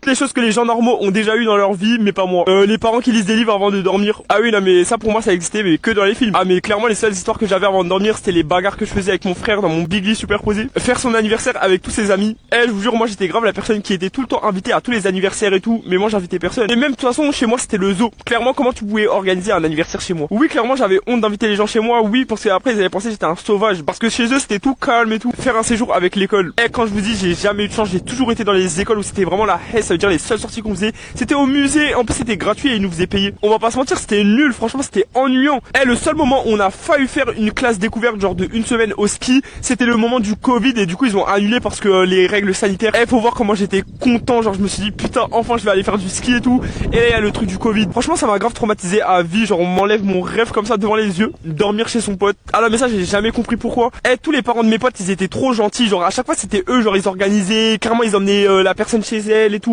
les choses que les gens normaux ont déjà eu dans leur vie, mais pas moi. Les parents qui lisent des livres avant de dormir. Ah oui, non, mais ça pour moi ça existait, mais que dans les films. Ah, mais clairement, les seules histoires que j'avais avant de dormir, c'était les bagarres que je faisais avec mon frère dans mon big lit superposé. Faire son anniversaire avec tous ses amis. Je vous jure, moi j'étais grave la personne qui était tout le temps invitée à tous les anniversaires et tout, mais moi j'invitais personne. Et même de toute façon, chez moi c'était le zoo. Clairement, comment tu pouvais organiser un anniversaire chez moi? Oui, clairement, j'avais honte d'inviter les gens chez moi, oui, parce qu'après ils avaient pensé que j'étais un sauvage. Parce que chez eux c'était tout calme et tout. Faire un séjour avec l'école. Quand je vous dis, j'ai jamais eu de chance, j'ai toujours été dans les écoles où c'était vraiment la haie, ça veut dire les seules sorties qu'on faisait, c'était au musée, en plus c'était gratuit et ils nous faisaient payer. On va pas se mentir, c'était nul, franchement c'était ennuyant. Le seul moment où on a failli faire une classe découverte genre de une semaine au ski, c'était le moment du Covid et du coup ils ont annulé parce que les règles sanitaires. Faut voir comment j'étais content, genre je me suis dit putain, enfin je vais aller faire du ski et tout. Et là il y a le truc du Covid. Franchement ça m'a grave traumatisé à vie, genre on m'enlève mon rêve comme ça devant les yeux, dormir chez son pote. Ah non mais ça j'ai jamais compris pourquoi. Tous les parents de mes potes ils étaient trop gentils, genre à chaque fois c'était eux, genre ils organisaient, carrément ils emmenaient la personne chez elle et tout.